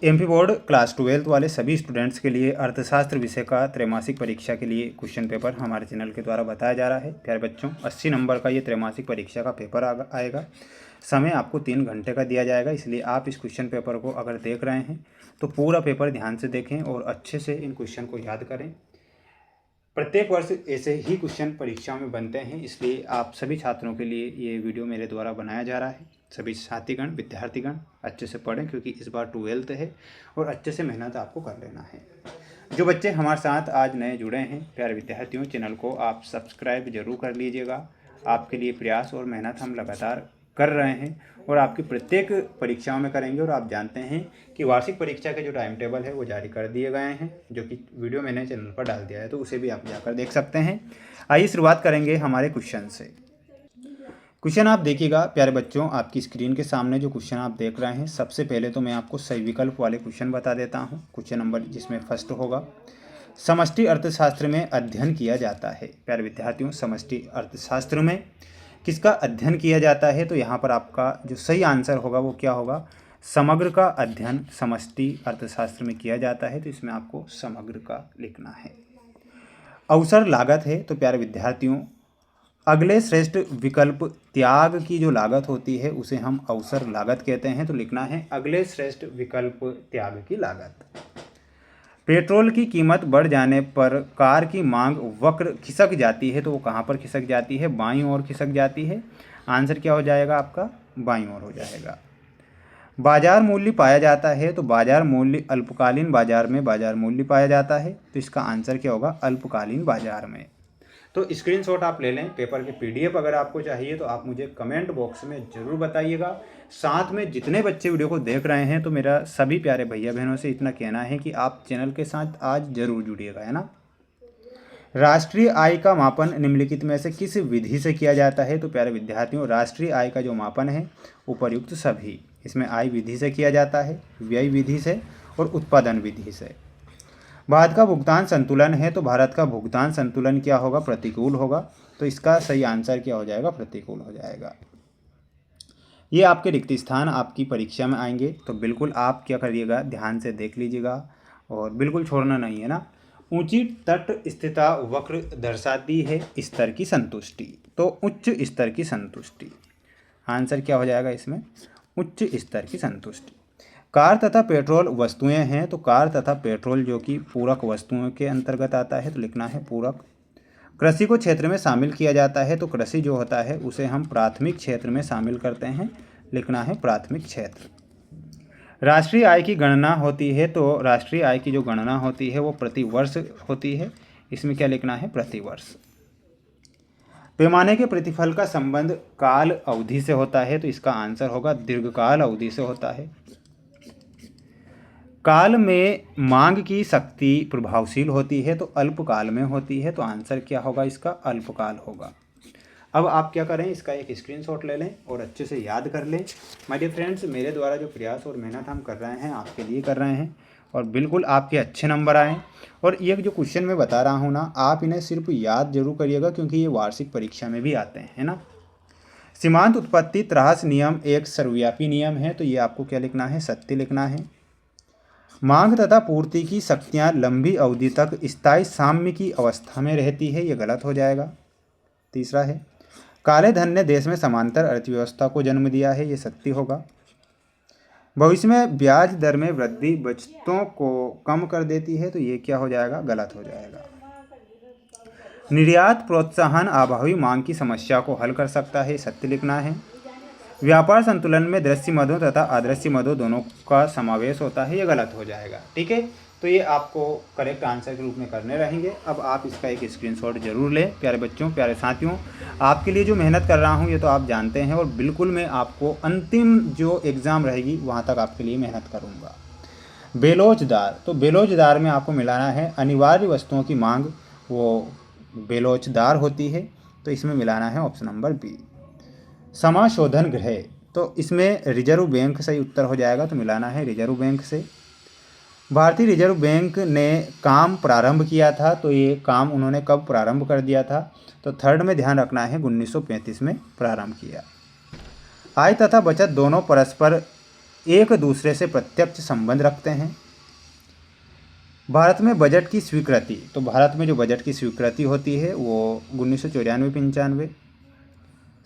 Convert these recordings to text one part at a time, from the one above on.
MP board class 12 वाले सभी students के लिए अर्थशास्त्र विषय का त्रैमासिक परीक्षा के लिए क्वेश्चन पेपर हमारे चैनल के द्वारा बताया जा रहा है। प्यारे बच्चों, 80 नंबर का ये त्रैमासिक परीक्षा का पेपर आएगा। समय आपको 3 घंटे का दिया जाएगा, इसलिए आप इस क्वेश्चन पेपर को अगर देख रहे हैं तो पूरा पेपर ध्यान से देखें और अच्छे से इन क्वेश्चन को याद करें। प्रत्येक वर्ष ऐसे ही क्वेश्चन परीक्षाओं में बनते हैं, इसलिए आप सभी छात्रों के लिए ये वीडियो मेरे द्वारा बनाया जा रहा है। सभी साथीगण, विद्यार्थीगण अच्छे से पढ़ें, क्योंकि इस बार 12th है और अच्छे से मेहनत आपको कर लेना है। जो बच्चे हमारे साथ आज नए जुड़े हैं, प्यारे विद्यार्थियों, चैनल को आप सब्सक्राइब जरूर कर लीजिएगा। आपके लिए प्रयास और मेहनत हम लगातार कर रहे हैं और आपकी प्रत्येक परीक्षाओं में करेंगे। और आप जानते हैं कि वार्षिक परीक्षा के जो टाइम टेबल है वो जारी कर दिए गए हैं, जो कि वीडियो मैंने चैनल पर डाल दिया है, तो उसे भी आप जाकर देख सकते हैं। आइए शुरुआत करेंगे हमारे क्वेश्चन से। क्वेश्चन आप देखिएगा प्यारे बच्चों, आपकी स्क्रीन के सामने जो क्वेश्चन आप देख रहे हैं, सबसे पहले तो मैं आपको सही विकल्प वाले क्वेश्चन बता देता हूँ। क्वेश्चन नंबर जिसमें फर्स्ट होगा, समष्टि अर्थशास्त्र में अध्ययन किया जाता है। प्यारे विद्यार्थियों, समष्टि अर्थशास्त्र में किसका अध्ययन किया जाता है? तो यहाँ पर आपका जो सही आंसर होगा वो क्या होगा? समग्र का अध्ययन समष्टि अर्थशास्त्र में किया जाता है, तो इसमें आपको समग्र का लिखना है। अवसर लागत है, तो प्यारे विद्यार्थियों अगले श्रेष्ठ विकल्प त्याग की जो लागत होती है उसे हम अवसर लागत कहते हैं, तो लिखना है अगले श्रेष्ठ विकल्प त्याग की लागत। पेट्रोल की कीमत बढ़ जाने पर कार की मांग वक्र खिसक जाती है, तो वो कहाँ पर खिसक जाती है? बाईं ओर खिसक जाती है। आंसर क्या हो जाएगा आपका? बाईं ओर हो जाएगा। बाजार मूल्य पाया जाता है, तो बाजार मूल्य अल्पकालीन बाजार में बाजार मूल्य पाया जाता है, तो इसका आंसर क्या होगा? अल्पकालीन बाजार में। तो स्क्रीनशॉट आप ले लें। पेपर के पीडीएफ अगर आपको चाहिए तो आप मुझे कमेंट बॉक्स में ज़रूर बताइएगा। साथ में जितने बच्चे वीडियो को देख रहे हैं, तो मेरा सभी प्यारे भैया बहनों से इतना कहना है कि आप चैनल के साथ आज जरूर जुड़िएगा, है ना। राष्ट्रीय आय का मापन निम्नलिखित में से किस विधि से किया जाता है? तो प्यारे विद्यार्थियों, राष्ट्रीय आय का जो मापन है उपर्युक्त सभी, इसमें आय विधि से किया जाता है, व्यय विधि से और उत्पादन विधि से। भारत का भुगतान संतुलन है, तो भारत का भुगतान संतुलन क्या होगा? प्रतिकूल होगा, तो इसका सही आंसर क्या हो जाएगा? प्रतिकूल हो जाएगा। ये आपके रिक्त स्थान आपकी परीक्षा में आएंगे, तो बिल्कुल आप क्या करिएगा? ध्यान से देख लीजिएगा और बिल्कुल छोड़ना नहीं, है ना। ऊंची तट स्थिता वक्र दर्शाती है स्तर की संतुष्टि, तो उच्च स्तर की संतुष्टि। आंसर क्या हो जाएगा इसमें? उच्च स्तर की संतुष्टि। कार तथा पेट्रोल वस्तुएं हैं, तो कार तथा पेट्रोल जो कि पूरक वस्तुओं के अंतर्गत आता है, तो लिखना है पूरक। कृषि को क्षेत्र में शामिल किया जाता है, तो कृषि जो होता है उसे हम प्राथमिक क्षेत्र में शामिल करते हैं, लिखना है प्राथमिक क्षेत्र। राष्ट्रीय आय की गणना होती है, तो राष्ट्रीय आय की जो गणना होती है वो प्रति वर्ष होती है, इसमें क्या लिखना है? प्रति वर्ष। पैमाने के प्रतिफल का संबंध काल अवधि से होता है, तो इसका आंसर होगा दीर्घकाल अवधि से होता है। काल में मांग की शक्ति प्रभावशील होती है, तो अल्पकाल में होती है, तो आंसर क्या होगा इसका? अल्पकाल होगा। अब आप क्या करें? इसका एक स्क्रीनशॉट ले लें और अच्छे से याद कर लें। माय डियर फ्रेंड्स, मेरे द्वारा जो प्रयास और मेहनत हम कर रहे हैं आपके लिए कर रहे हैं, और बिल्कुल आपके अच्छे नंबर आएँ। और ये जो क्वेश्चन मैं बता रहा हूँ ना, आप इन्हें सिर्फ याद जरूर करिएगा, क्योंकि ये वार्षिक परीक्षा में भी आते हैं, है ना। सीमांत उत्पत्ति त्रास नियम एक सर्वव्यापी नियम है, तो ये आपको क्या लिखना है? सत्य लिखना है। मांग तथा पूर्ति की शक्तियाँ लंबी अवधि तक स्थायी साम्य की अवस्था में रहती है, ये गलत हो जाएगा। तीसरा है, काले धन ने देश में समांतर अर्थव्यवस्था को जन्म दिया है, ये सत्य होगा। भविष्य में ब्याज दर में वृद्धि बचतों को कम कर देती है, तो ये क्या हो जाएगा? गलत हो जाएगा। निर्यात प्रोत्साहन अभावी मांग की समस्या को हल कर सकता है, सत्य लिखना है। व्यापार संतुलन में दृश्य मदों तथा अदृश्य मदों दोनों का समावेश होता है, ये गलत हो जाएगा। ठीक है, तो ये आपको करेक्ट आंसर के रूप में करने रहेंगे। अब आप इसका एक स्क्रीनशॉट जरूर लें। प्यारे बच्चों, प्यारे साथियों, आपके लिए जो मेहनत कर रहा हूँ ये तो आप जानते हैं, और बिल्कुल मैं आपको अंतिम जो एग्ज़ाम रहेगी वहाँ तक आपके लिए मेहनत करूँगा। बेलोचदार, तो बेलोचदार में आपको मिलाना है अनिवार्य वस्तुओं की मांग, वो बेलोचदार होती है, तो इसमें मिलाना है ऑप्शन नंबर बी। समाशोधन गृह, तो इसमें रिजर्व बैंक सही उत्तर हो जाएगा, तो मिलाना है रिजर्व बैंक से। भारतीय रिजर्व बैंक ने काम प्रारंभ किया था, तो ये काम उन्होंने कब प्रारंभ कर दिया था? तो थर्ड में ध्यान रखना है 1935 में प्रारंभ किया। आय तथा बचत दोनों परस्पर एक दूसरे से प्रत्यक्ष संबंध रखते हैं। भारत में बजट की स्वीकृति, तो भारत में जो बजट की स्वीकृति होती है वो 1994-95।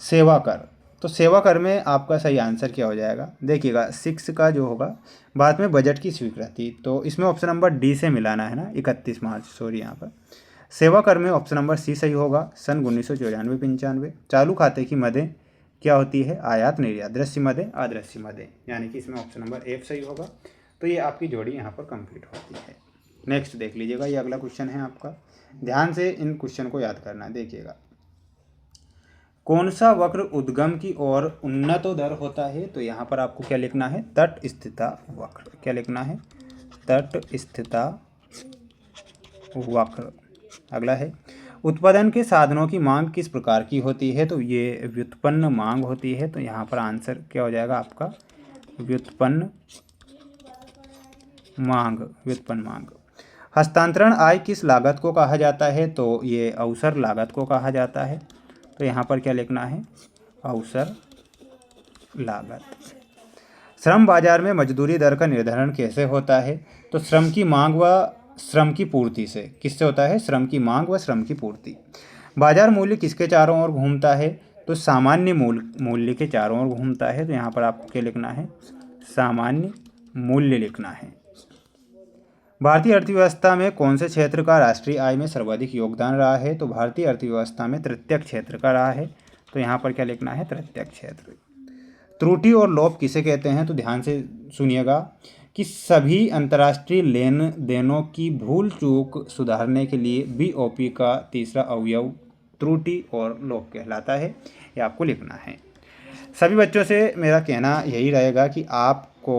सेवा कर, तो सेवा कर में आपका सही आंसर क्या हो जाएगा, देखिएगा 6 का जो होगा भारत में बजट की स्वीकृति, तो इसमें ऑप्शन नंबर डी से मिलाना है ना, 31 मार्च, सॉरी यहाँ पर सेवा कर में ऑप्शन नंबर सी सही होगा, सन 1994-95। चालू खाते की मदें क्या होती है, आयात निर्यात, दृश्य मदें अदृश्य मदें, यानी कि इसमें ऑप्शन नंबर एफ सही होगा। तो ये आपकी जोड़ी यहाँ पर कंप्लीट होती है। नेक्स्ट देख लीजिएगा, ये अगला क्वेश्चन है आपका, ध्यान से इन क्वेश्चन को याद करना है। देखिएगा, कौन सा वक्र उद्गम की ओर उन्नतोदर होता है, तो यहाँ पर आपको क्या लिखना है, तट स्थिता वक्र। क्या लिखना है, तट स्थिता वक्र। अगला है, उत्पादन के साधनों की मांग किस प्रकार की होती है, तो ये व्युत्पन्न मांग होती है। तो यहाँ पर आंसर क्या हो जाएगा आपका, व्युत्पन्न मांग, व्युत्पन्न मांग। हस्तांतरण आय किस लागत को कहा जाता है, तो ये अवसर लागत को कहा जाता है। तो यहाँ पर क्या लिखना है, अवसर लागत। श्रम बाजार में मजदूरी दर का निर्धारण कैसे होता है, तो श्रम की मांग व श्रम की पूर्ति से, किससे होता है, श्रम की मांग व श्रम की पूर्ति। बाजार मूल्य किसके चारों ओर घूमता है, तो सामान्य मूल्य के चारों ओर घूमता है। तो यहाँ पर आपको क्या लिखना है, सामान्य मूल्य लिखना है। भारतीय अर्थव्यवस्था में कौन से क्षेत्र का राष्ट्रीय आय में सर्वाधिक योगदान रहा है, तो भारतीय अर्थव्यवस्था में तृतीय क्षेत्र का रहा है। तो यहाँ पर क्या लिखना है, तृतीय क्षेत्र। त्रुटि और लोप किसे कहते हैं, तो ध्यान से सुनिएगा कि सभी अंतर्राष्ट्रीय लेन देनों की भूल चूक सुधारने के लिए BOP का तीसरा अवयव त्रुटि और लोप कहलाता है। ये आपको लिखना है। सभी बच्चों से मेरा कहना यही रहेगा कि आपको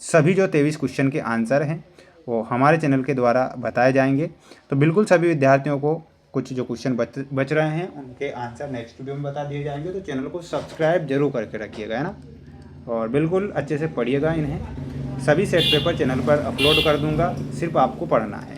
सभी जो 23 क्वेश्चन के आंसर हैं वो हमारे चैनल के द्वारा बताए जाएंगे। तो बिल्कुल सभी विद्यार्थियों को कुछ जो क्वेश्चन बच रहे हैं उनके आंसर नेक्स्ट वीडियो में बता दिए जाएंगे। तो चैनल को सब्सक्राइब जरूर करके रखिएगा, है ना, और बिल्कुल अच्छे से पढ़िएगा इन्हें। सभी सेट पेपर चैनल पर अपलोड कर दूंगा, सिर्फ आपको पढ़ना है।